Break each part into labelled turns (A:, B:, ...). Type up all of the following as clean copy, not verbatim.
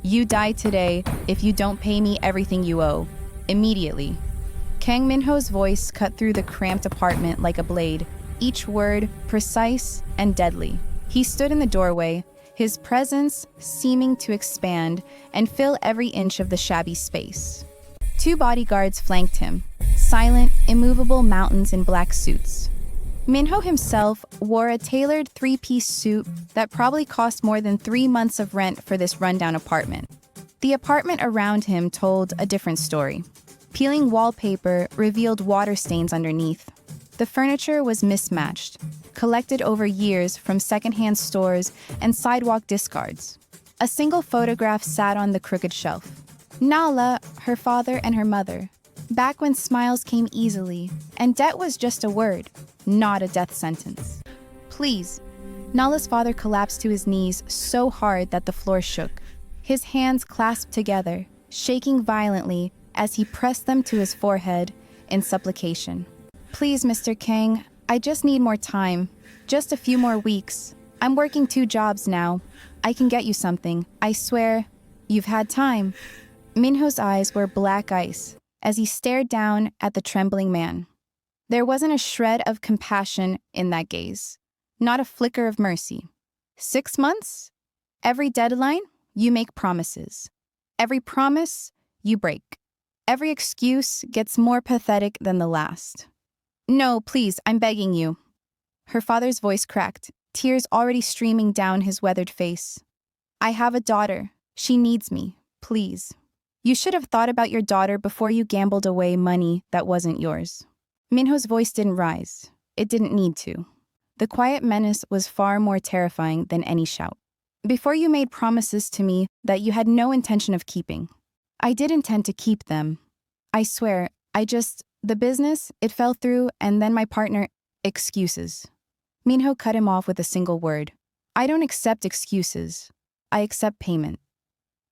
A: You die today if you don't pay me everything you owe. Immediately. Kang Minho's voice cut through the cramped apartment like a blade, each word precise and deadly. He stood in the doorway, his presence seeming to expand and fill every inch of the shabby space. 2 bodyguards flanked him, silent, immovable mountains in black suits. Minho himself wore a tailored 3-piece suit that probably cost more than 3 months of rent for this rundown apartment. The apartment around him told a different story. Peeling wallpaper revealed water stains underneath. The furniture was mismatched, collected over years from secondhand stores and sidewalk discards. A single photograph sat on the crooked shelf. Nala, her father and her mother, back when smiles came easily, and debt was just a word, not a death sentence. Please. Nala's father collapsed to his knees so hard that the floor shook. His hands clasped together, shaking violently as he pressed them to his forehead in supplication. Please, Mr. Kang, I just need more time. Just a few more weeks. I'm working 2 jobs now. I can get you something. I swear, you've had time. Minho's eyes were black ice as he stared down at the trembling man. There wasn't a shred of compassion in that gaze, not a flicker of mercy. 6 months? Every deadline, you make promises. Every promise, you break. Every excuse gets more pathetic than the last. No, please, I'm begging you. Her father's voice cracked, tears already streaming down his weathered face. I have a daughter. She needs me. Please. You should have thought about your daughter before you gambled away money that wasn't yours. Minho's voice didn't rise. It didn't need to. The quiet menace was far more terrifying than any shout. Before you made promises to me that you had no intention of keeping. I did intend to keep them. I swear, the business, it fell through, and then my partner, excuses. Minho cut him off with a single word. I don't accept excuses. I accept payment.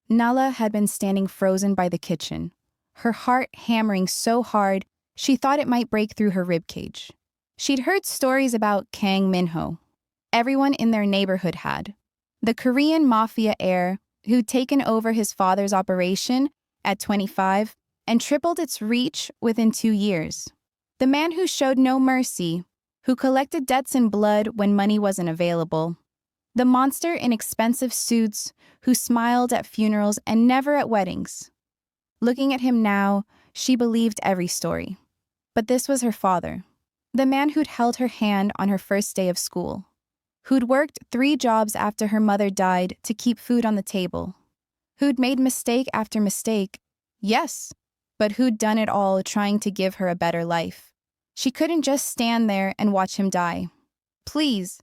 A: Nala had been standing frozen by the kitchen, her heart hammering so hard she thought it might break through her ribcage. She'd heard stories about Kang Minho. Everyone in their neighborhood had. The Korean Mafia Heir who'd taken over his father's operation at 25 and tripled its reach within 2 years. The man who showed no mercy, who collected debts in blood when money wasn't available. The monster in expensive suits who smiled at funerals and never at weddings. Looking at him now, she believed every story. But this was her father, the man who'd held her hand on her first day of school, who'd worked 3 jobs after her mother died to keep food on the table, who'd made mistake after mistake, yes, but who'd done it all trying to give her a better life. She couldn't just stand there and watch him die. Please.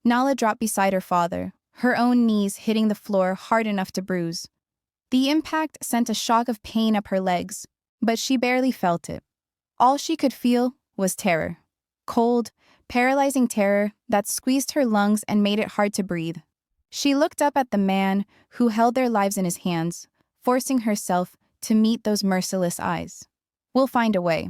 A: Nala dropped beside her father, her own knees hitting the floor hard enough to bruise. The impact sent a shock of pain up her legs, but she barely felt it. All she could feel was terror. Cold, paralyzing terror that squeezed her lungs and made it hard to breathe. She looked up at the man who held their lives in his hands, forcing herself to meet those merciless eyes. We'll find a way.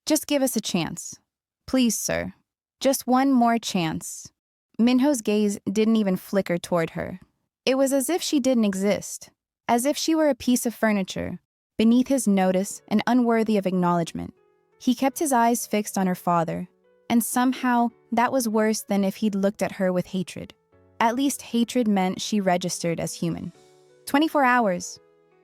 A: Just give us a chance. Please, sir. Just one more chance. Minho's gaze didn't even flicker toward her. It was as if she didn't exist, as if she were a piece of furniture, beneath his notice and unworthy of acknowledgement. He kept his eyes fixed on her father, and somehow that was worse than if he'd looked at her with hatred. At least hatred meant she registered as human. 24 hours.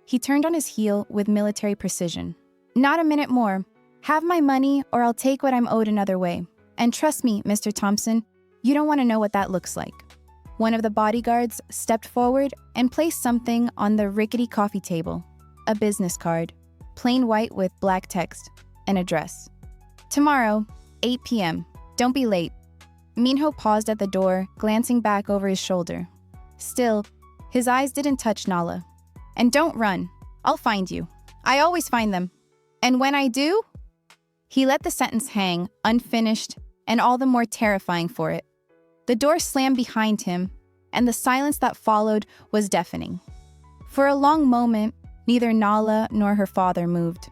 A: He turned on his heel with military precision. Not a minute more. Have my money or I'll take what I'm owed another way. And trust me, Mr. Thompson, you don't want to know what that looks like. One of the bodyguards stepped forward and placed something on the rickety coffee table. A business card, plain white with black text, an address. Tomorrow, 8 p.m. Don't be late. Minho paused at the door, glancing back over his shoulder. Still, his eyes didn't touch Nala. And don't run. I'll find you. I always find them. And when I do... He let the sentence hang, unfinished, and all the more terrifying for it. The door slammed behind him, and the silence that followed was deafening. For a long moment, neither Nala nor her father moved.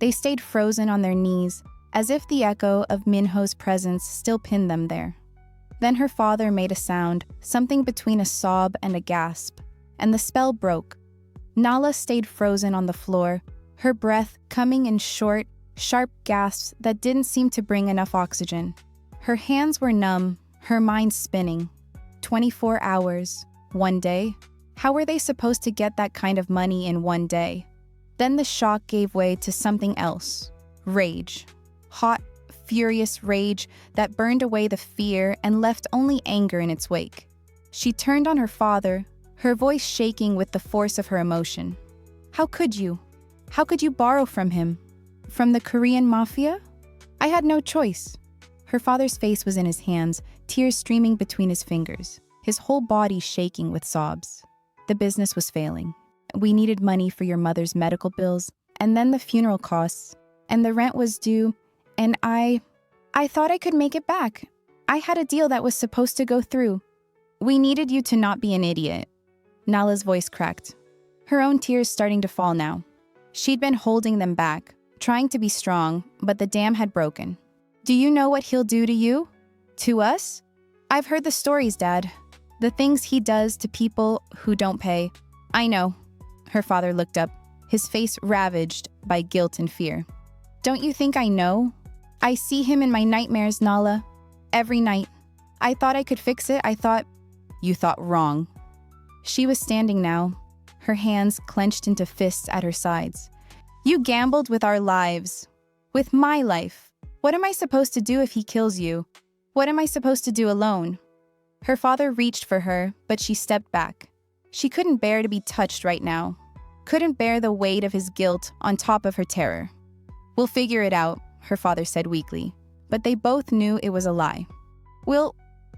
A: They stayed frozen on their knees, as if the echo of Minho's presence still pinned them there. Then her father made a sound, something between a sob and a gasp, and the spell broke. Nala stayed frozen on the floor, her breath coming in short, sharp gasps that didn't seem to bring enough oxygen. Her hands were numb, her mind spinning. 24 hours, 1 day? How were they supposed to get that kind of money in 1 day? Then the shock gave way to something else. Rage. Hot, furious rage that burned away the fear and left only anger in its wake. She turned on her father, her voice shaking with the force of her emotion. How could you? How could you borrow from him? From the Korean mafia? I had no choice. Her father's face was in his hands, tears streaming between his fingers, his whole body shaking with sobs. The business was failing. We needed money for your mother's medical bills, and then the funeral costs, and the rent was due, and I thought I could make it back. I had a deal that was supposed to go through. We needed you to not be an idiot. Nala's voice cracked, her own tears starting to fall now. She'd been holding them back, trying to be strong, but the dam had broken. Do you know what he'll do to you? To us? I've heard the stories, Dad. The things he does to people who don't pay. I know. Her father looked up, his face ravaged by guilt and fear. Don't you think I know? I see him in my nightmares, Nala. Every night. I thought I could fix it. I thought... You thought wrong. She was standing now, her hands clenched into fists at her sides. You gambled with our lives. With my life. What am I supposed to do if he kills you? What am I supposed to do alone? Her father reached for her, but she stepped back. She couldn't bear to be touched right now. Couldn't bear the weight of his guilt on top of her terror. We'll figure it out, her father said weakly, but they both knew it was a lie. We'll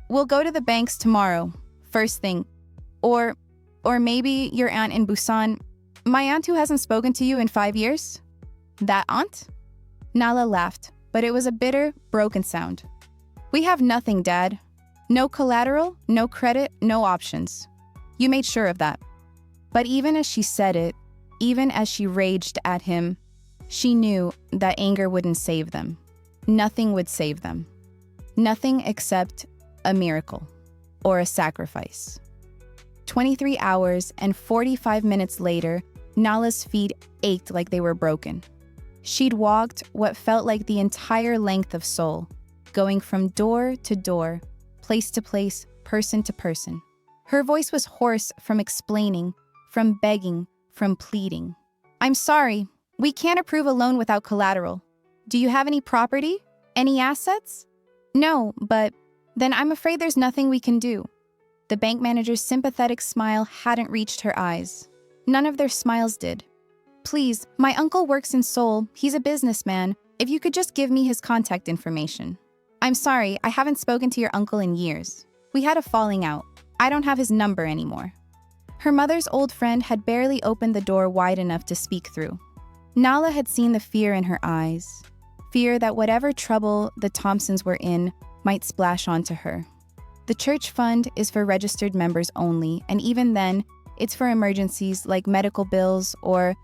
A: go to the banks tomorrow, first thing. Or maybe your aunt in Busan. My aunt who hasn't spoken to you in 5 years? That aunt? Nala laughed, but it was a bitter, broken sound. We have nothing, Dad. No collateral, no credit, no options. You made sure of that. But even as she said it, even as she raged at him, she knew that anger wouldn't save them. Nothing would save them. Nothing except a miracle or a sacrifice. 23 hours and 45 minutes later, Nala's feet ached like they were broken. She'd walked what felt like the entire length of Seoul, going from door to door, place to place, person to person. Her voice was hoarse from explaining, from begging, from pleading. I'm sorry, we can't approve a loan without collateral. Do you have any property? Any assets? No, but then I'm afraid there's nothing we can do. The bank manager's sympathetic smile hadn't reached her eyes. None of their smiles did. Please, my uncle works in Seoul. He's a businessman. If you could just give me his contact information. I'm sorry, I haven't spoken to your uncle in years. We had a falling out. I don't have his number anymore. Her mother's old friend had barely opened the door wide enough to speak through. Nala had seen the fear in her eyes. Fear that whatever trouble the Thompsons were in might splash onto her. The church fund is for registered members only, and even then, it's for emergencies like medical bills or,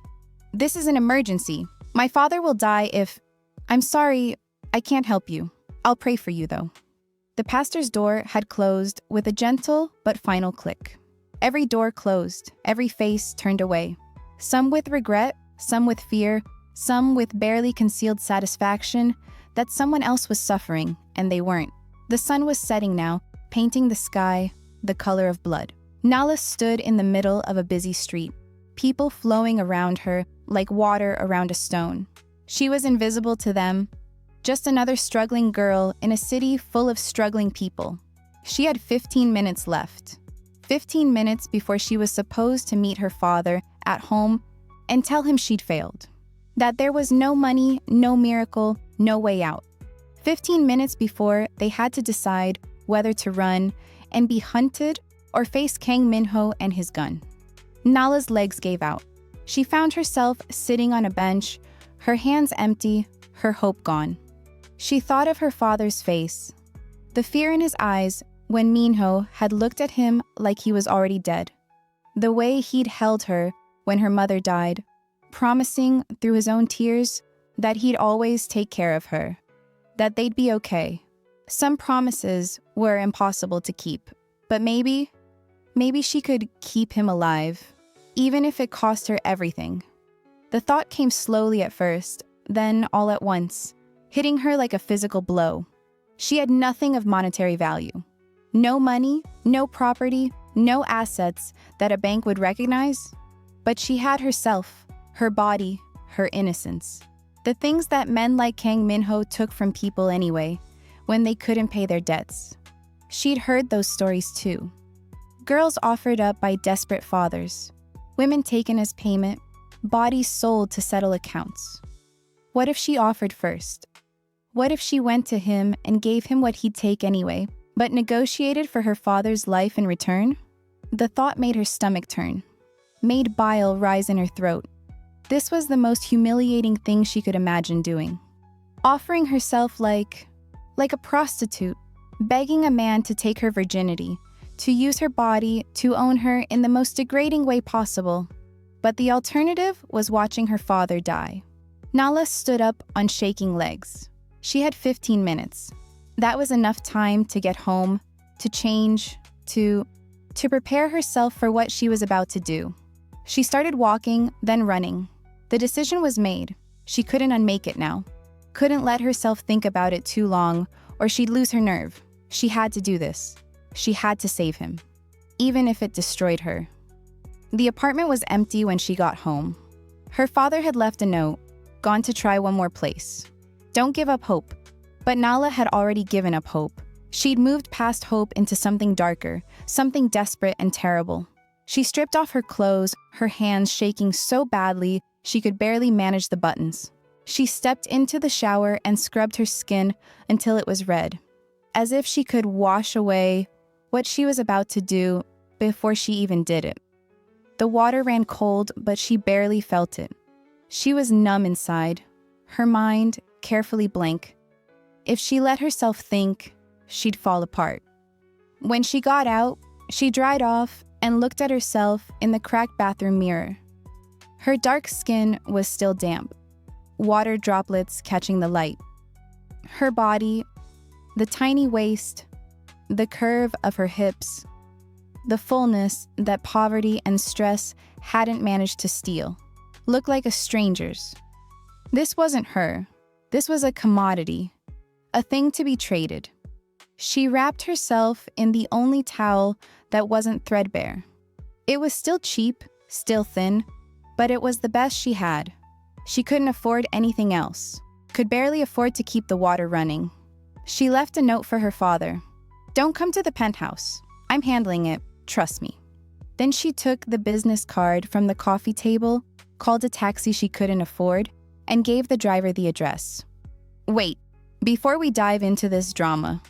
A: this is an emergency. My father will die if... I'm sorry, I can't help you. I'll pray for you, though. The pastor's door had closed with a gentle but final click. Every door closed, every face turned away. Some with regret, some with fear, some with barely concealed satisfaction that someone else was suffering, and they weren't. The sun was setting now, painting the sky the color of blood. Nala stood in the middle of a busy street, people flowing around her like water around a stone. She was invisible to them, just another struggling girl in a city full of struggling people. She had 15 minutes left. 15 minutes before she was supposed to meet her father at home and tell him she'd failed. That there was no money, no miracle, no way out. 15 minutes before they had to decide whether to run and be hunted or face Kang Minho and his gun. Nala's legs gave out. She found herself sitting on a bench, her hands empty, her hope gone. She thought of her father's face, the fear in his eyes when Minho had looked at him like he was already dead, the way he'd held her when her mother died, promising through his own tears that he'd always take care of her, that they'd be okay. Some promises were impossible to keep, but maybe she could keep him alive. even if it cost her everything. The thought came slowly at first, then all at once, hitting her like a physical blow. She had nothing of monetary value. No money, no property, no assets that a bank would recognize. But she had herself, her body, her innocence. The things that men like Kang Minho took from people anyway, when they couldn't pay their debts. She'd heard those stories too. Girls offered up by desperate fathers, women taken as payment, bodies sold to settle accounts. What if she offered first? What if she went to him and gave him what he'd take anyway, but negotiated for her father's life in return? The thought made her stomach turn, made bile rise in her throat. This was the most humiliating thing she could imagine doing. Offering herself like a prostitute, begging a man to take her virginity, to use her body, to own her in the most degrading way possible. But the alternative was watching her father die. Nala stood up on shaking legs. She had 15 minutes. That was enough time to get home, to change, to prepare herself for what she was about to do. She started walking, then running. The decision was made. She couldn't unmake it now. Couldn't let herself think about it too long, or she'd lose her nerve. She had to do this. She had to save him, even if it destroyed her. The apartment was empty when she got home. Her father had left a note, gone to try one more place. Don't give up hope. But Nala had already given up hope. She'd moved past hope into something darker, something desperate and terrible. She stripped off her clothes, her hands shaking so badly she could barely manage the buttons. She stepped into the shower and scrubbed her skin until it was red, as if she could wash away what she was about to do before she even did it. The water ran cold, but she barely felt it. She was numb inside, her mind carefully blank. If she let herself think, she'd fall apart. When she got out, she dried off and looked at herself in the cracked bathroom mirror. Her dark skin was still damp, water droplets catching the light. Her body, the tiny waist, the curve of her hips, the fullness that poverty and stress hadn't managed to steal, looked like a stranger's. This wasn't her. This was a commodity, a thing to be traded. She wrapped herself in the only towel that wasn't threadbare. It was still cheap, still thin, but it was the best she had. She couldn't afford anything else, could barely afford to keep the water running. She left a note for her father. Don't come to the penthouse. I'm handling it, trust me. Then she took the business card from the coffee table, called a taxi she couldn't afford, and gave the driver the address. Wait, before we dive into this drama,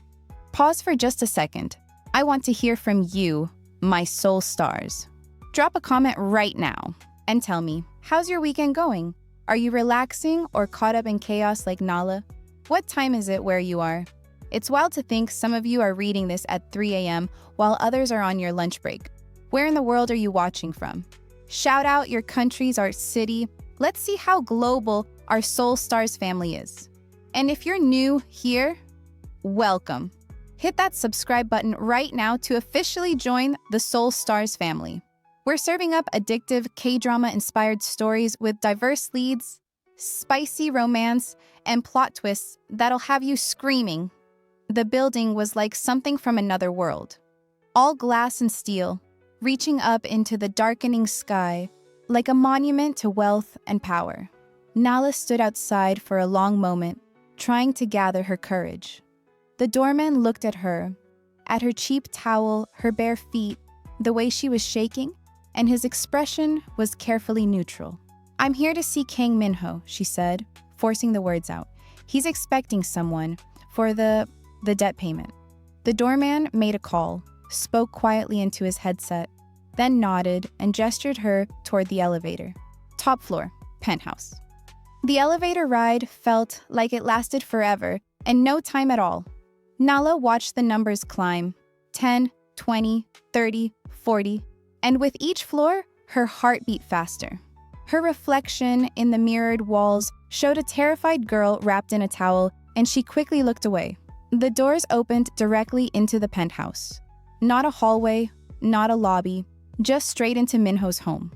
A: pause for just a second. I want to hear from you, my soul stars. Drop a comment right now and tell me, how's your weekend going? Are you relaxing or caught up in chaos like Nala? What time is it where you are? It's wild to think some of you are reading this at 3 a.m. while others are on your lunch break. Where in the world are you watching from? Shout out your countries, our city. Let's see how global our Soul Stars family is. And if you're new here, welcome. Hit that subscribe button right now to officially join the Soul Stars family. We're serving up addictive K-drama-inspired stories with diverse leads, spicy romance, and plot twists that'll have you screaming. The building was like something from another world. All glass and steel, reaching up into the darkening sky, like a monument to wealth and power. Nala stood outside for a long moment, trying to gather her courage. The doorman looked at her cheap towel, her bare feet, the way she was shaking, and his expression was carefully neutral. I'm here to see Kang Minho, she said, forcing the words out. He's expecting someone for the debt payment. The doorman made a call, spoke quietly into his headset, then nodded and gestured her toward the elevator. Top floor, penthouse. The elevator ride felt like it lasted forever and no time at all. Nala watched the numbers climb, 10, 20, 30, 40, and with each floor, her heart beat faster. Her reflection in the mirrored walls showed a terrified girl wrapped in a towel, and she quickly looked away. The doors opened directly into the penthouse. Not a hallway, not a lobby, just straight into Minho's home.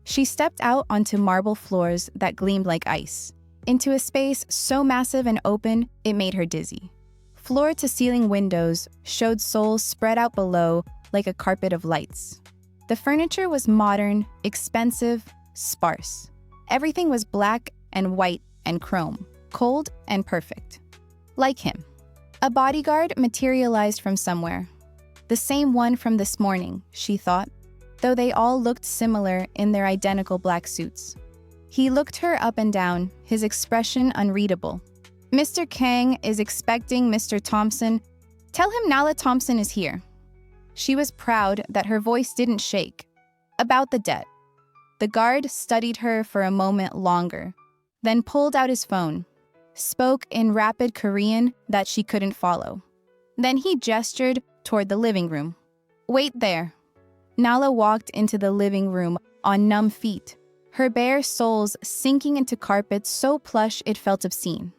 A: She stepped out onto marble floors that gleamed like ice, into a space so massive and open it made her dizzy. Floor-to-ceiling windows showed Seoul spread out below like a carpet of lights. The furniture was modern, expensive, sparse. Everything was black and white and chrome, cold and perfect. Like him. A bodyguard materialized from somewhere. The same one from this morning, she thought, though they all looked similar in their identical black suits. He looked her up and down, his expression unreadable. "Mr. Kang is expecting Mr. Thompson. Tell him Nala Thompson is here." She was proud that her voice didn't shake. About the debt. The guard studied her for a moment longer, then pulled out his phone, spoke in rapid Korean that she couldn't follow. Then he gestured toward the living room. "Wait there." Nala walked into the living room on numb feet, her bare soles sinking into carpet so plush it felt obscene.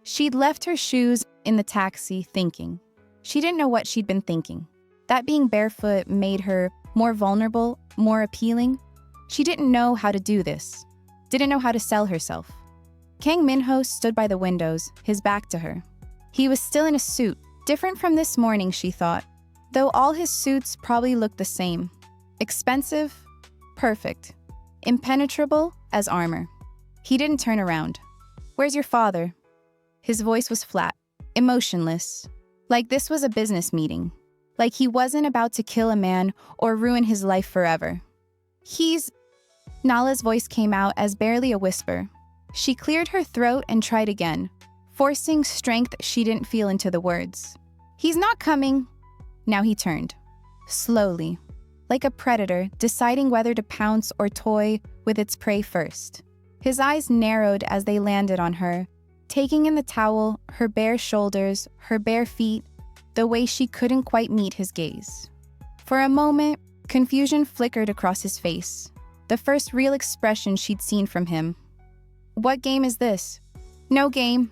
A: She'd left her shoes in the taxi thinking. She didn't know what she'd been thinking. That being barefoot made her more vulnerable, more appealing. She didn't know how to do this, didn't know how to sell herself. Kang Minho stood by the windows, his back to her. He was still in a suit, different from this morning, she thought, though all his suits probably looked the same. Expensive, perfect, impenetrable as armor. He didn't turn around. "Where's your father?" His voice was flat, emotionless, like this was a business meeting, like he wasn't about to kill a man or ruin his life forever. Nala's voice came out as barely a whisper. She cleared her throat and tried again, forcing strength she didn't feel into the words. "He's not coming." Now he turned, slowly, like a predator deciding whether to pounce or toy with its prey first. His eyes narrowed as they landed on her, taking in the towel, her bare shoulders, her bare feet, the way she couldn't quite meet his gaze. For a moment, confusion flickered across his face, the first real expression she'd seen from him. "What game is this?" "No game."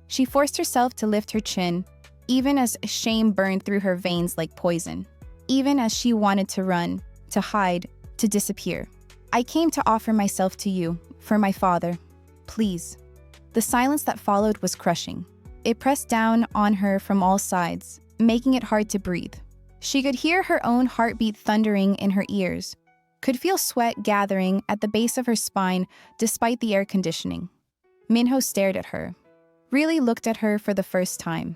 A: She forced herself to lift her chin, even as shame burned through her veins like poison, even as she wanted to run, to hide, to disappear. "I came to offer myself to you, for my father. Please." The silence that followed was crushing. It pressed down on her from all sides, making it hard to breathe. She could hear her own heartbeat thundering in her ears, could feel sweat gathering at the base of her spine despite the air conditioning. Minho stared at her, really looked at her for the first time.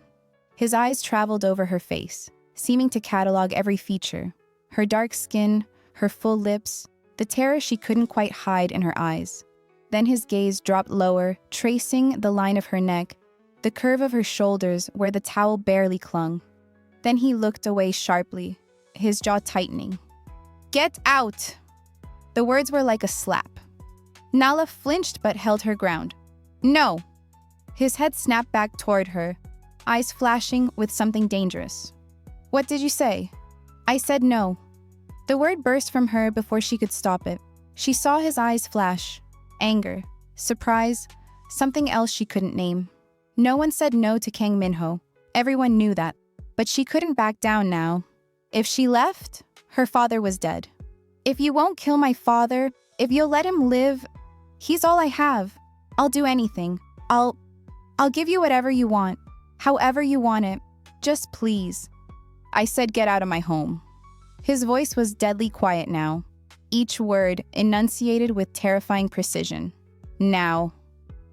A: His eyes traveled over her face, seeming to catalog every feature, her dark skin, her full lips, the terror she couldn't quite hide in her eyes. Then his gaze dropped lower, tracing the line of her neck, the curve of her shoulders where the towel barely clung. Then he looked away sharply, his jaw tightening. "Get out!" The words were like a slap. Nala flinched but held her ground. "No!" His head snapped back toward her, eyes flashing with something dangerous. "What did you say?" "I said no." The word burst from her before she could stop it. She saw his eyes flash. Anger, surprise, something else she couldn't name. No one said no to Kang Minho. Everyone knew that. But she couldn't back down now. If she left, her father was dead. "If you won't kill my father, if you'll let him live, he's all I have. I'll do anything. I'll give you whatever you want, however you want it. Just please." I said, "Get out of my home." His voice was deadly quiet now, each word enunciated with terrifying precision. Now.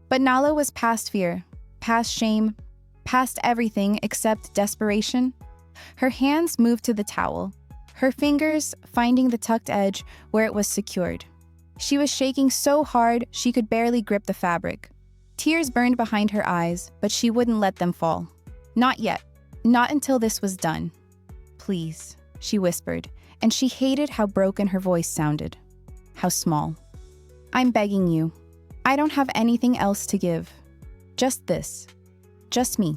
A: But Nala was past fear, past shame, past everything except desperation. Her hands moved to the towel, her fingers finding the tucked edge where it was secured. She was shaking so hard she could barely grip the fabric. Tears burned behind her eyes, but she wouldn't let them fall. Not yet. Not until this was done. "Please," she whispered, and she hated how broken her voice sounded. How small. "I'm begging you. I don't have anything else to give. Just this. Just me.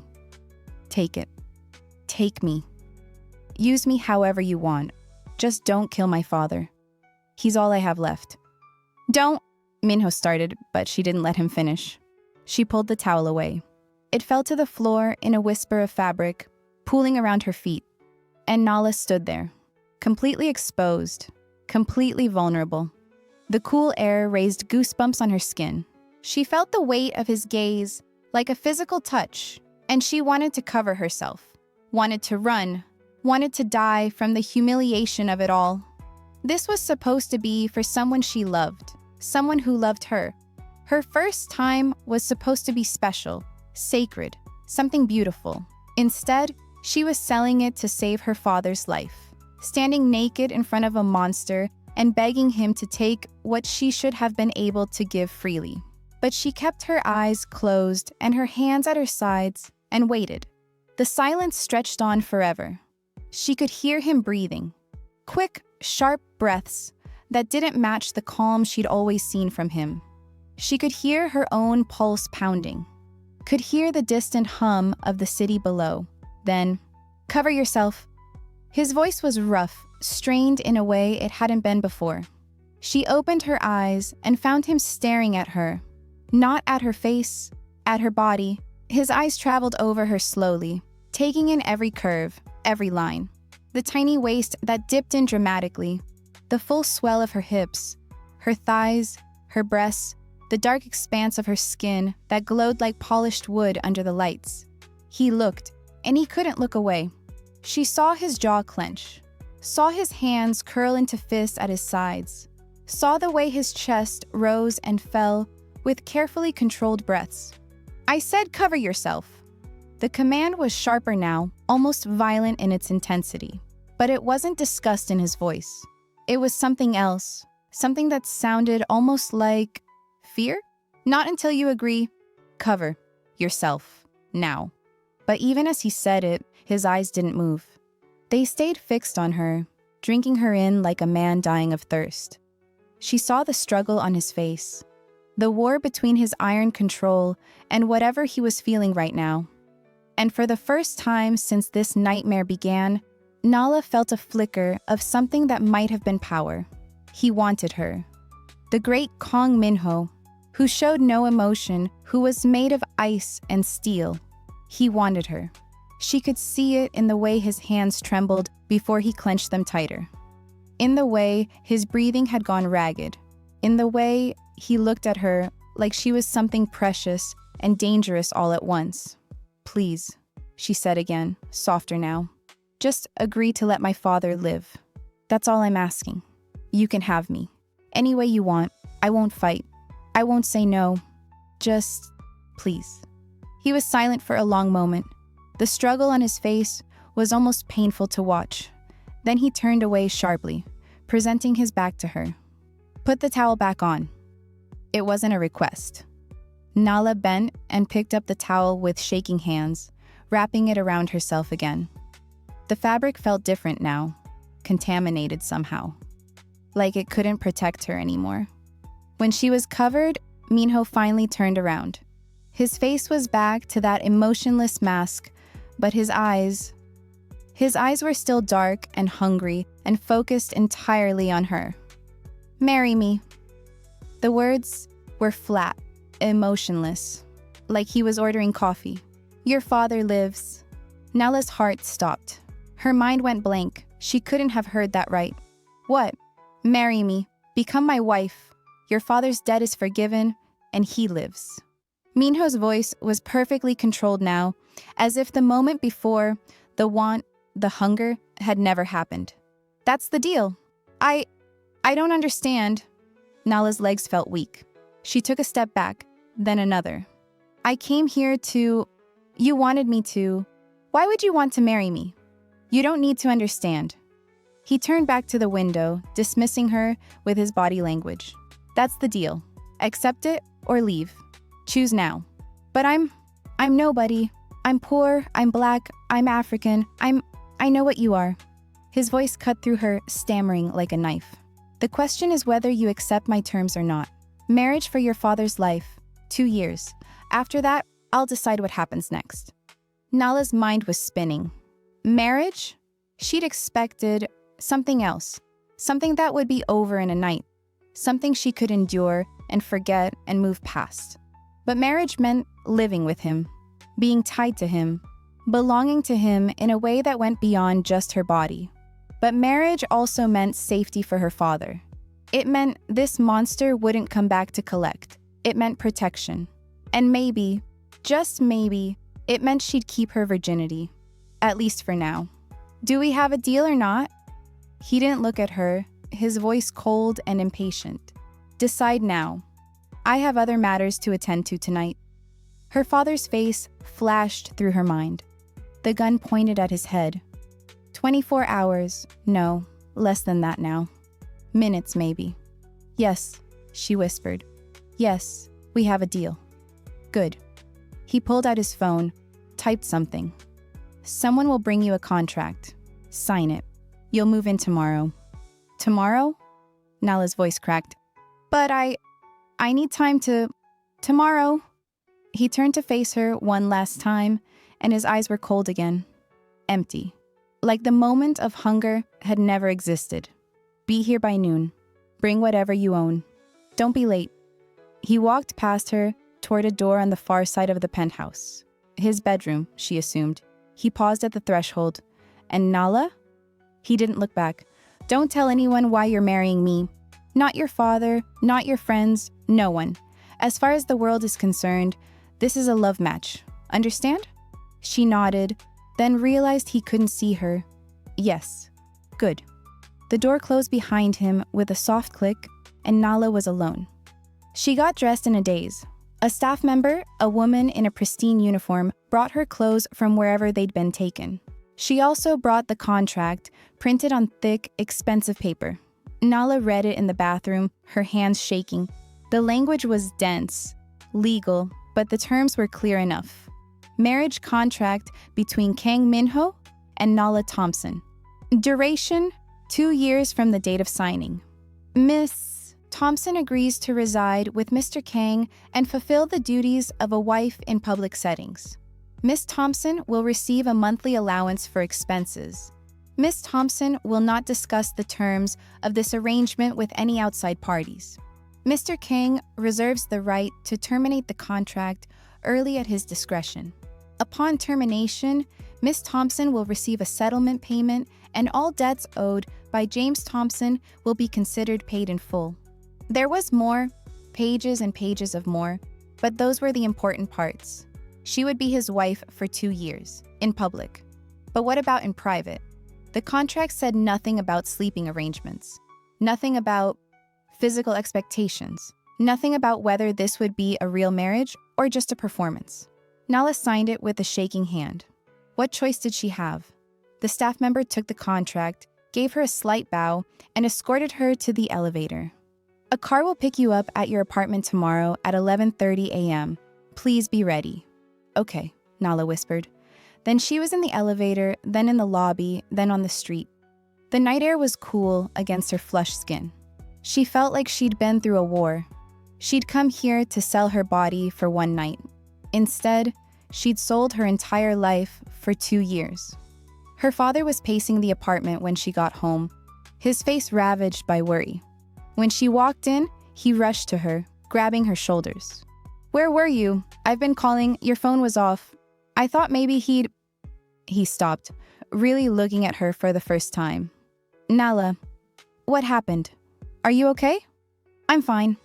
A: Take it. Take me. Use me however you want. Just don't kill my father. He's all I have left." "Don't," Minho started, but she didn't let him finish. She pulled the towel away. It fell to the floor in a whisper of fabric, pooling around her feet. And Nala stood there, completely exposed, completely vulnerable. The cool air raised goosebumps on her skin. She felt the weight of his gaze like a physical touch, and she wanted to cover herself, wanted to run, wanted to die from the humiliation of it all. This was supposed to be for someone she loved, someone who loved her. Her first time was supposed to be special, sacred, something beautiful. Instead, she was selling it to save her father's life, standing naked in front of a monster and begging him to take what she should have been able to give freely. But she kept her eyes closed and her hands at her sides and waited. The silence stretched on forever. She could hear him breathing, quick, sharp breaths that didn't match the calm she'd always seen from him. She could hear her own pulse pounding, could hear the distant hum of the city below. Then, "Cover yourself." His voice was rough, strained in a way it hadn't been before. She opened her eyes and found him staring at her, not at her face, at her body. His eyes traveled over her slowly, taking in every curve, every line. The tiny waist that dipped in dramatically, the full swell of her hips, her thighs, her breasts, the dark expanse of her skin that glowed like polished wood under the lights. He looked, and he couldn't look away. She saw his jaw clench, saw his hands curl into fists at his sides, saw the way his chest rose and fell with carefully controlled breaths. "I said cover yourself." The command was sharper now, almost violent in its intensity. But it wasn't disgust in his voice. It was something else, something that sounded almost like fear? "Not until you agree. Cover yourself now." But even as he said it, his eyes didn't move. They stayed fixed on her, drinking her in like a man dying of thirst. She saw the struggle on his face, the war between his iron control and whatever he was feeling right now. And for the first time since this nightmare began, Nala felt a flicker of something that might have been power. He wanted her. The great Kang Minho, who showed no emotion, who was made of ice and steel. He wanted her. She could see it in the way his hands trembled before he clenched them tighter. In the way his breathing had gone ragged. In the way he looked at her like she was something precious and dangerous all at once. "Please," she said again, softer now. "Just agree to let my father live. That's all I'm asking. You can have me. Any way you want. I won't fight. I won't say no. Just, please." He was silent for a long moment. The struggle on his face was almost painful to watch. Then he turned away sharply, presenting his back to her. "Put the towel back on." It wasn't a request. Nala bent and picked up the towel with shaking hands, wrapping it around herself again. The fabric felt different now, contaminated somehow, like it couldn't protect her anymore. When she was covered, Minho finally turned around. His face was back to that emotionless mask, but his eyes were still dark and hungry and focused entirely on her. "Marry me." The words were flat, emotionless, like he was ordering coffee. "Your father lives." Nala's heart stopped. Her mind went blank. She couldn't have heard that right. "What?" "Marry me. Become my wife. Your father's debt is forgiven, and he lives." Minho's voice was perfectly controlled now, as if the moment before, the want, the hunger, had never happened. "That's the deal." I don't understand." Nala's legs felt weak. She took a step back, then another. "I came here to... You wanted me to... Why would you want to marry me? You don't need to understand." He turned back to the window, dismissing her with his body language. "That's the deal. Accept it or leave. Choose now." "But I'm nobody. I'm poor, I'm black, I'm African, I know what you are." His voice cut through her, stammering like a knife. "The question is whether you accept my terms or not. Marriage for your father's life, 2 years. After that, I'll decide what happens next." Nala's mind was spinning. Marriage? She'd expected something else. Something that would be over in a night. Something she could endure and forget and move past. But marriage meant living with him, being tied to him, belonging to him in a way that went beyond just her body. But marriage also meant safety for her father. It meant this monster wouldn't come back to collect. It meant protection. And maybe, just maybe, it meant she'd keep her virginity. At least for now. Do we have a deal or not? He didn't look at her, his voice cold and impatient. Decide now. I have other matters to attend to tonight. Her father's face flashed through her mind. The gun pointed at his head. 24 hours, no, less than that now. Minutes, maybe. Yes, she whispered. Yes, we have a deal. Good. He pulled out his phone, typed something. Someone will bring you a contract. Sign it. You'll move in tomorrow. Tomorrow? Nala's voice cracked. But I need time to... Tomorrow. He turned to face her one last time, and his eyes were cold again. Empty. Like the moment of hunger had never existed. Be here by noon. Bring whatever you own. Don't be late. He walked past her toward a door on the far side of the penthouse. His bedroom, she assumed. He paused at the threshold. And Nala? He didn't look back. Don't tell anyone why you're marrying me. Not your father, not your friends, no one. As far as the world is concerned, this is a love match. Understand? She nodded, then realized he couldn't see her. Yes. Good. The door closed behind him with a soft click, and Nala was alone. She got dressed in a daze. A staff member, a woman in a pristine uniform, brought her clothes from wherever they'd been taken. She also brought the contract, printed on thick, expensive paper. Nala read it in the bathroom, her hands shaking. The language was dense, legal, but the terms were clear enough. Marriage contract between Kang Minho and Nala Thompson. Duration, 2 years from the date of signing. Miss Thompson agrees to reside with Mr. Kang and fulfill the duties of a wife in public settings. Miss Thompson will receive a monthly allowance for expenses. Miss Thompson will not discuss the terms of this arrangement with any outside parties. Mr. Kang reserves the right to terminate the contract early at his discretion. Upon termination, Miss Thompson will receive a settlement payment, and all debts owed by James Thompson will be considered paid in full. There was more, pages and pages of more, but those were the important parts. She would be his wife for 2 years, in public. But what about in private? The contract said nothing about sleeping arrangements, nothing about physical expectations, nothing about whether this would be a real marriage or just a performance. Nala signed it with a shaking hand. What choice did she have? The staff member took the contract, gave her a slight bow, and escorted her to the elevator. A car will pick you up at your apartment tomorrow at 11:30 a.m. Please be ready. Okay, Nala whispered. Then she was in the elevator, then in the lobby, then on the street. The night air was cool against her flushed skin. She felt like she'd been through a war. She'd come here to sell her body for one night. Instead, she'd sold her entire life for 2 years. Her father was pacing the apartment when she got home, his face ravaged by worry. When she walked in, he rushed to her, grabbing her shoulders. Where were you? I've been calling, your phone was off. I thought maybe He stopped, really looking at her for the first time. Nala, what happened? Are you okay? I'm fine.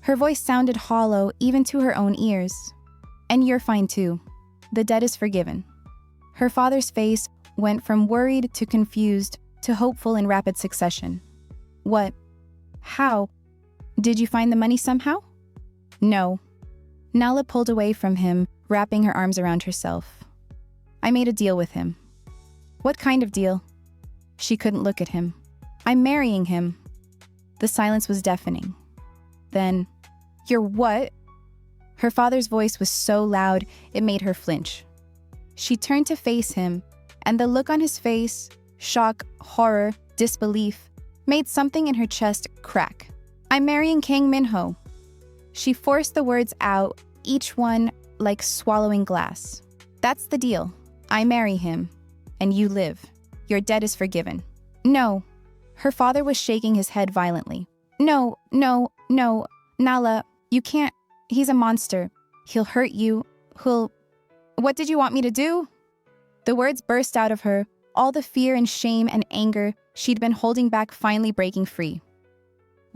A: Her voice sounded hollow even to her own ears. And you're fine too. The debt is forgiven. Her father's face went from worried to confused to hopeful in rapid succession. What? How? Did you find the money somehow? No. Nala pulled away from him, wrapping her arms around herself. I made a deal with him. What kind of deal? She couldn't look at him. I'm marrying him. The silence was deafening. Then, you're what? Her father's voice was so loud it made her flinch. She turned to face him, and the look on his face, shock, horror, disbelief, made something in her chest crack. I'm marrying Kang Minho. She forced the words out, each one like swallowing glass. That's the deal. I marry him, and you live. Your debt is forgiven. No. Her father was shaking his head violently. No, Nala, you can't. He's a monster. He'll hurt you. What did you want me to do? The words burst out of her, all the fear and shame and anger she'd been holding back finally breaking free.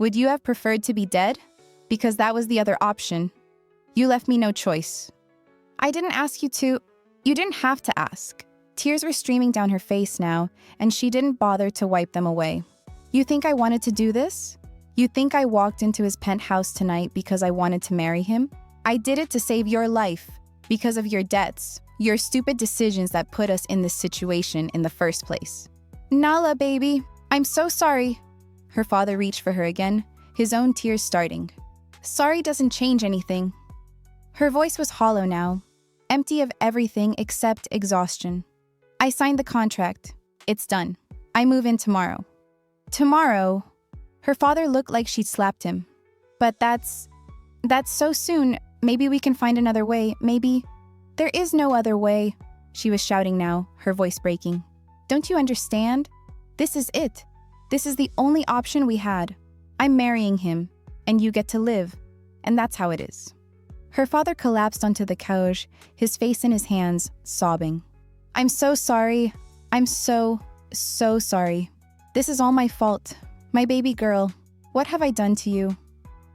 A: Would you have preferred to be dead? Because that was the other option. You left me no choice. I didn't ask you to. You didn't have to ask. Tears were streaming down her face now, and she didn't bother to wipe them away. You think I wanted to do this? You think I walked into his penthouse tonight because I wanted to marry him? I did it to save your life, because of your debts, your stupid decisions that put us in this situation in the first place. Nala, baby, I'm so sorry. Her father reached for her again, his own tears starting. Sorry doesn't change anything. Her voice was hollow now, empty of everything except exhaustion. I signed the contract. It's done. I move in tomorrow. Tomorrow? Her father looked like she'd slapped him. But that's so soon. Maybe we can find another way. Maybe. There is no other way. She was shouting now, her voice breaking. Don't you understand? This is it. This is the only option we had. I'm marrying him, and you get to live. And that's how it is. Her father collapsed onto the couch, his face in his hands, sobbing. I'm so sorry. I'm so sorry. This is all my fault. My baby girl. What have I done to you?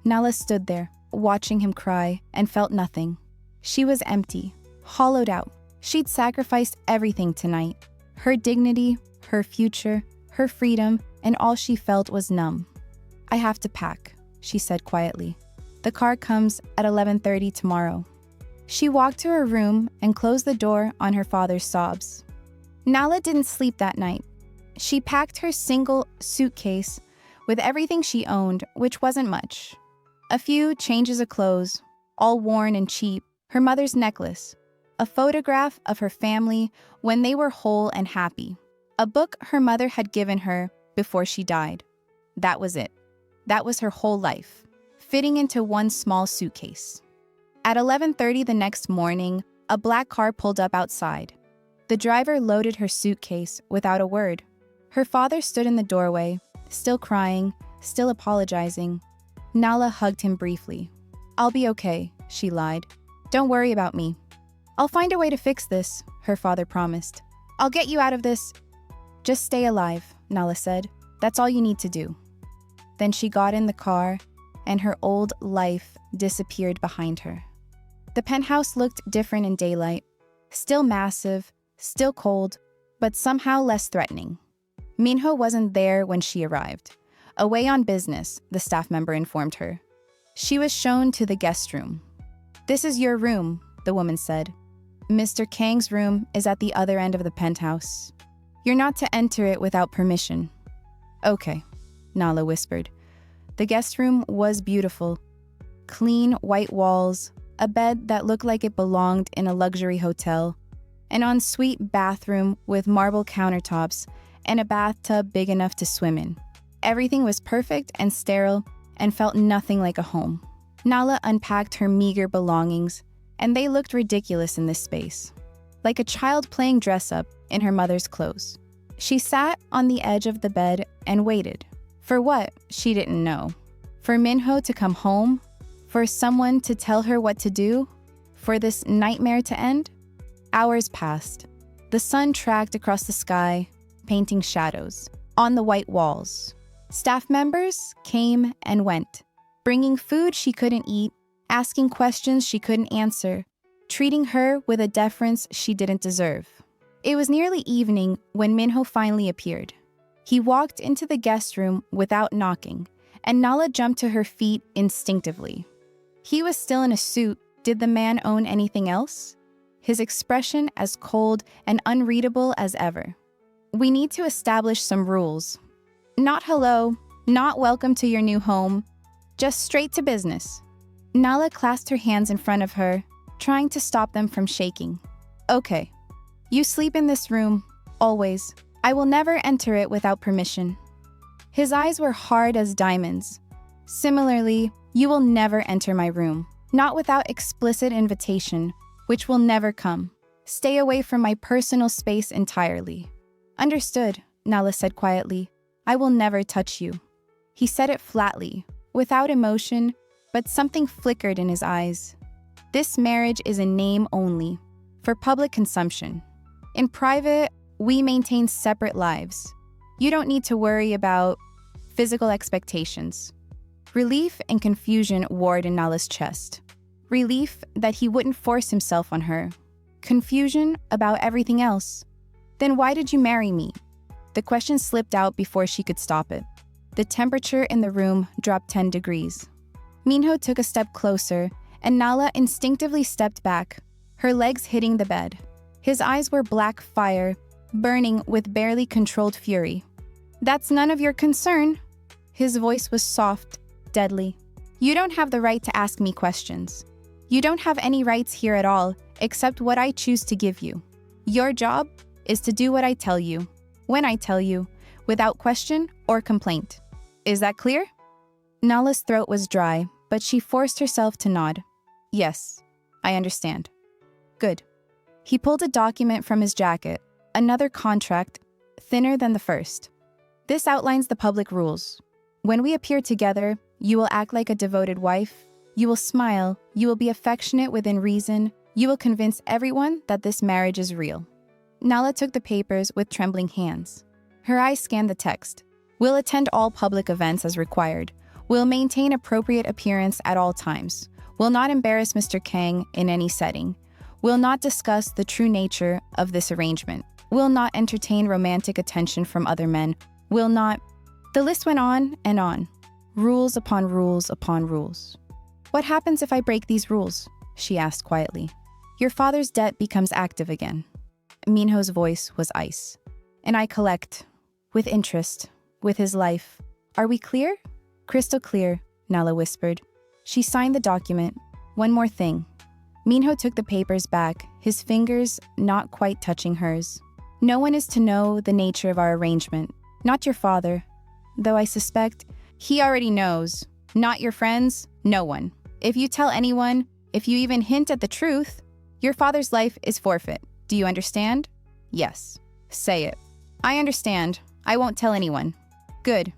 A: Nala stood there, watching him cry, and felt nothing. She was empty, hollowed out. She'd sacrificed everything tonight. Her dignity, her future, her freedom, and all she felt was numb. I have to pack, she said quietly. The car comes at 11:30 tomorrow. She walked to her room and closed the door on her father's sobs. Nala didn't sleep that night. She packed her single suitcase with everything she owned, which wasn't much. A few changes of clothes, all worn and cheap, her mother's necklace, a photograph of her family when they were whole and happy, a book her mother had given her before she died. That was it. That was her whole life, fitting into one small suitcase. At 11:30 the next morning, a black car pulled up outside. The driver loaded her suitcase without a word. Her father stood in the doorway, still crying, still apologizing. Nala hugged him briefly. I'll be okay, she lied. Don't worry about me. I'll find a way to fix this, her father promised. I'll get you out of this. Just stay alive, Nala said. That's all you need to do. Then she got in the car, and her old life disappeared behind her. The penthouse looked different in daylight. Still massive, still cold, but somehow less threatening. Minho wasn't there when she arrived. Away on business, the staff member informed her. She was shown to the guest room. This is your room, the woman said. Mr. Kang's room is at the other end of the penthouse. You're not to enter it without permission. Okay, Nala whispered. The guest room was beautiful. Clean white walls, a bed that looked like it belonged in a luxury hotel, an ensuite bathroom with marble countertops, and a bathtub big enough to swim in. Everything was perfect and sterile and felt nothing like a home. Nala unpacked her meager belongings, and they looked ridiculous in this space, like a child playing dress-up in her mother's clothes. She sat on the edge of the bed and waited. For what? She didn't know. For Minho to come home? For someone to tell her what to do? For this nightmare to end? Hours passed. The sun tracked across the sky, painting shadows on the white walls. Staff members came and went, bringing food she couldn't eat, asking questions she couldn't answer, treating her with a deference she didn't deserve. It was nearly evening when Minho finally appeared. He walked into the guest room without knocking, and Nala jumped to her feet instinctively. He was still in a suit. Did the man own anything else? His expression as cold and unreadable as ever. We need to establish some rules. Not hello, not welcome to your new home, just straight to business. Nala clasped her hands in front of her, trying to stop them from shaking. Okay, you sleep in this room, always. I will never enter it without permission. His eyes were hard as diamonds. Similarly, you will never enter my room, not without explicit invitation, which will never come. Stay away from my personal space entirely. Understood, Nala said quietly. I will never touch you. He said it flatly, without emotion, but something flickered in his eyes. This marriage is in name only, for public consumption. In private, we maintain separate lives. You don't need to worry about physical expectations. Relief and confusion warred in Nala's chest. Relief that he wouldn't force himself on her. Confusion about everything else. Then why did you marry me? The question slipped out before she could stop it. The temperature in the room dropped 10 degrees. Minho took a step closer, and Nala instinctively stepped back, her legs hitting the bed. His eyes were black fire, burning with barely controlled fury. That's none of your concern. His voice was soft, deadly. You don't have the right to ask me questions. You don't have any rights here at all, except what I choose to give you. Your job is to do what I tell you, when I tell you, without question or complaint. Is that clear? Nala's throat was dry, but she forced herself to nod. Yes, I understand. Good. He pulled a document from his jacket, another contract, thinner than the first. This outlines the public rules. When we appear together, you will act like a devoted wife, you will smile, you will be affectionate within reason, you will convince everyone that this marriage is real. Nala took the papers with trembling hands. Her eyes scanned the text. We'll attend all public events as required. We'll maintain appropriate appearance at all times. We'll not embarrass Mr. Kang in any setting. We'll not discuss the true nature of this arrangement. We'll not entertain romantic attention from other men. We'll not... The list went on and on. Rules upon rules upon rules. What happens if I break these rules? She asked quietly. Your father's debt becomes active again. Minho's voice was ice. And I collect, with interest, with his life. Are we clear? Crystal clear, Nala whispered. She signed the document. One more thing. Minho took the papers back, his fingers not quite touching hers. No one is to know the nature of our arrangement. Not your father. Though I suspect he already knows. Not your friends, no one. If you tell anyone, if you even hint at the truth, your father's life is forfeit. Do you understand? Yes. Say it. I understand. I won't tell anyone. Good.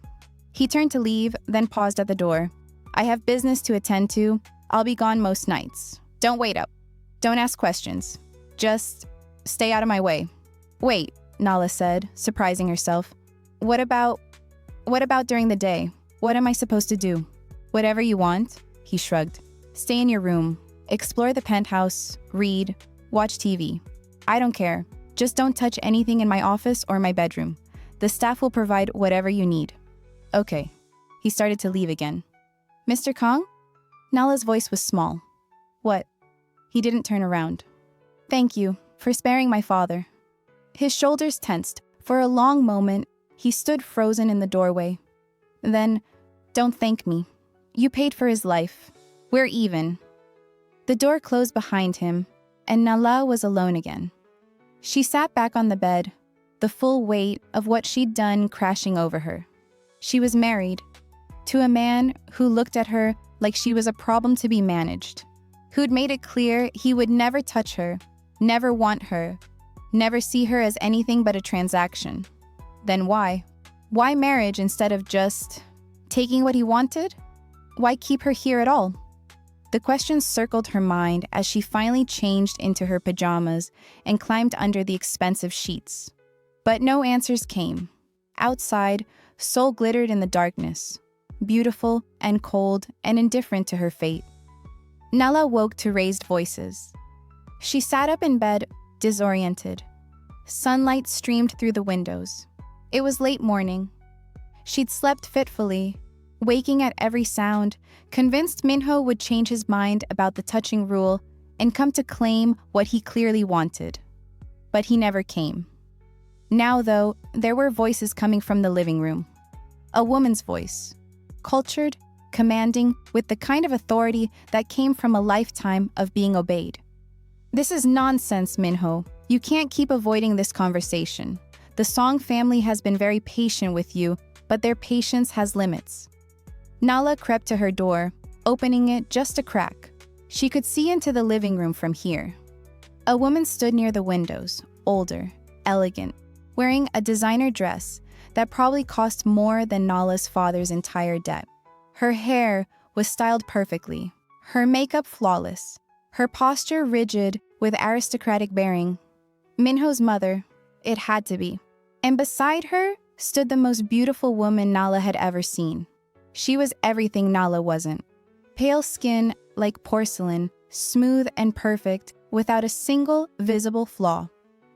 A: He turned to leave, then paused at the door. I have business to attend to. I'll be gone most nights. Don't wait up. Don't ask questions. Just stay out of my way. Wait, Nala said, surprising herself. What about during the day? What am I supposed to do? Whatever you want, he shrugged. Stay in your room. Explore the penthouse. Read. Watch TV. I don't care. Just don't touch anything in my office or my bedroom. The staff will provide whatever you need. Okay. He started to leave again. Mr. Kang? Nala's voice was small. What? He didn't turn around. Thank you for sparing my father. His shoulders tensed. For a long moment, he stood frozen in the doorway. Then, don't thank me. You paid for his life. We're even. The door closed behind him, and Nala was alone again. She sat back on the bed, the full weight of what she'd done crashing over her. She was married to a man who looked at her like she was a problem to be managed, who'd made it clear he would never touch her, never want her, never see her as anything but a transaction. Then why? Why marriage instead of just taking what he wanted? Why keep her here at all? The question circled her mind as she finally changed into her pajamas and climbed under the expensive sheets. But no answers came. Outside, Seoul glittered in the darkness, beautiful and cold and indifferent to her fate. Nala woke to raised voices. She sat up in bed, disoriented. Sunlight streamed through the windows. It was late morning. She'd slept fitfully, waking at every sound, convinced Minho would change his mind about the touching rule and come to claim what he clearly wanted. But he never came. Now, though, there were voices coming from the living room. A woman's voice, cultured, commanding, with the kind of authority that came from a lifetime of being obeyed. This is nonsense, Minho. You can't keep avoiding this conversation. The Song family has been very patient with you, but their patience has limits. Nala crept to her door, opening it just a crack. She could see into the living room from here. A woman stood near the windows, older, elegant, wearing a designer dress that probably cost more than Nala's father's entire debt. Her hair was styled perfectly, her makeup flawless, her posture rigid with aristocratic bearing. Minho's mother, it had to be. And beside her stood the most beautiful woman Nala had ever seen. She was everything Nala wasn't. Pale skin like porcelain, smooth and perfect, without a single visible flaw.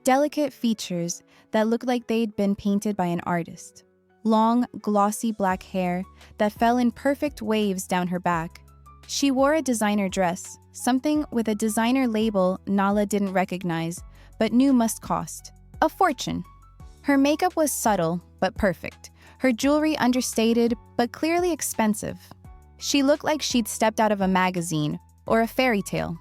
A: Delicate features that looked like they'd been painted by an artist. Long, glossy black hair that fell in perfect waves down her back. She wore a designer dress, something with a designer label Nala didn't recognize, but knew must cost a fortune. Her makeup was subtle, but perfect. Her jewelry understated, but clearly expensive. She looked like she'd stepped out of a magazine or a fairy tale.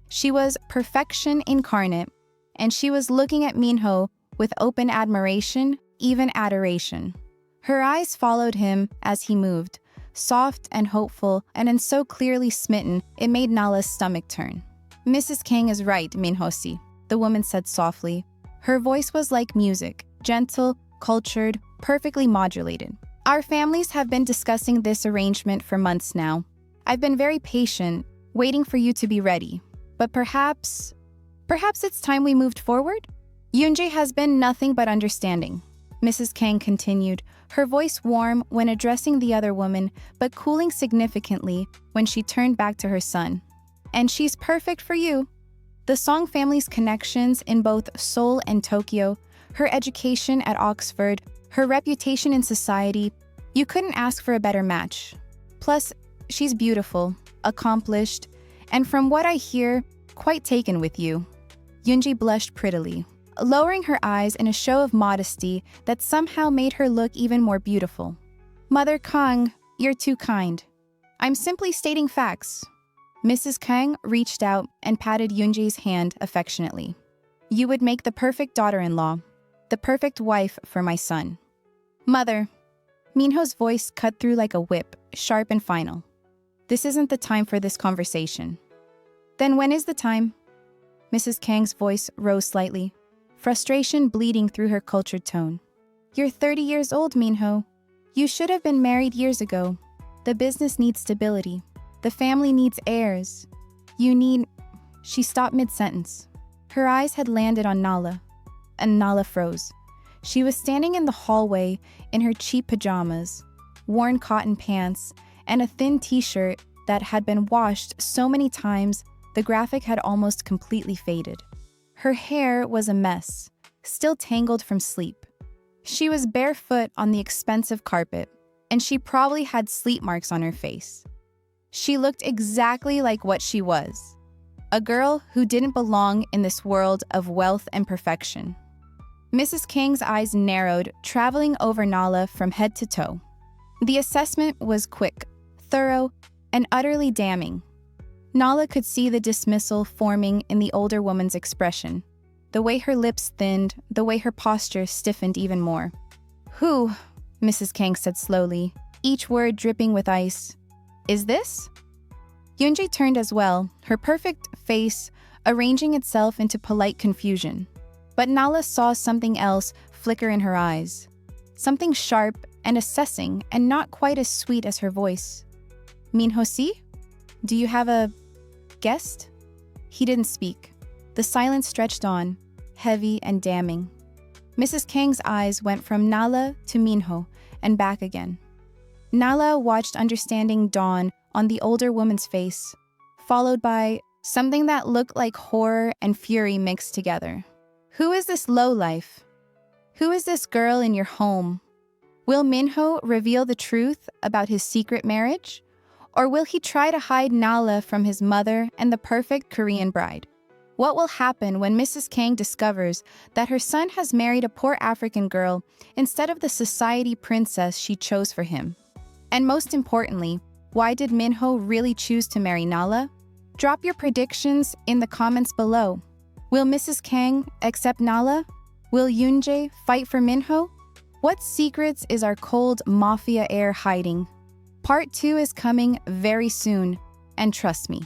A: She was perfection incarnate, and she was looking at Minho with open admiration, even adoration. Her eyes followed him as he moved, soft and hopeful, and then so clearly smitten it made Nala's stomach turn. "Mrs. Kang is right, Minho-si," the woman said softly. Her voice was like music, gentle, cultured, perfectly modulated. "Our families have been discussing this arrangement for months now. I've been very patient, waiting for you to be ready. But perhaps it's time we moved forward?" "Yoonjae has been nothing but understanding," Mrs. Kang continued, her voice warm when addressing the other woman, but cooling significantly when she turned back to her son. "And she's perfect for you. The Song family's connections in both Seoul and Tokyo, her education at Oxford, her reputation in society, you couldn't ask for a better match. Plus, she's beautiful, accomplished, and from what I hear, quite taken with you." Yoonjae blushed prettily, lowering her eyes in a show of modesty that somehow made her look even more beautiful. "Mother Kang, you're too kind. I'm simply stating facts." Mrs. Kang reached out and patted Yoonjae's hand affectionately. "You would make the perfect daughter-in-law, the perfect wife for my son." "Mother," Minho's voice cut through like a whip, sharp and final. "This isn't the time for this conversation." "Then when is the time?" Mrs. Kang's voice rose slightly, frustration bleeding through her cultured tone. "You're 30 years old, Minho. You should have been married years ago. The business needs stability. The family needs heirs. You need..." She stopped mid-sentence. Her eyes had landed on Nala, and Nala froze. She was standing in the hallway in her cheap pajamas, worn cotton pants, and a thin t-shirt that had been washed so many times the graphic had almost completely faded. Her hair was a mess, still tangled from sleep. She was barefoot on the expensive carpet, and she probably had sleep marks on her face. She looked exactly like what she was, a girl who didn't belong in this world of wealth and perfection. Mrs. Kang's eyes narrowed, traveling over Nala from head to toe. The assessment was quick, thorough, and utterly damning. Nala could see the dismissal forming in the older woman's expression, the way her lips thinned, the way her posture stiffened even more. "Who," Mrs. Kang said slowly, each word dripping with ice, "is this?" Yoonjae turned as well, her perfect face arranging itself into polite confusion. But Nala saw something else flicker in her eyes, something sharp and assessing and not quite as sweet as her voice. "Minho-si, do you have a guest?" He didn't speak. The silence stretched on, heavy and damning. Mrs. Kang's eyes went from Nala to Minho and back again. Nala watched understanding dawn on the older woman's face, followed by something that looked like horror and fury mixed together. "Who is this lowlife? Who is this girl in your home? Will Minho reveal the truth about his secret marriage? Or will he try to hide Nala from his mother and the perfect Korean bride? What will happen when Mrs. Kang discovers that her son has married a poor African girl instead of the society princess she chose for him? And most importantly, why did Minho really choose to marry Nala? Drop your predictions in the comments below. Will Mrs. Kang accept Nala? Will Yoonjae fight for Minho? What secrets is our cold Mafia Heir hiding? Part 2 is coming very soon, and trust me,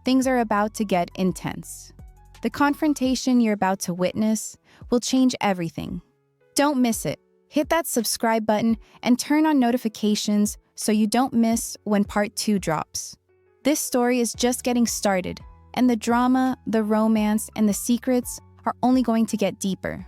A: things are about to get intense. The confrontation you're about to witness will change everything. Don't miss it. Hit that subscribe button and turn on notifications so you don't miss when Part 2 drops. This story is just getting started, and the drama, the romance, and the secrets are only going to get deeper.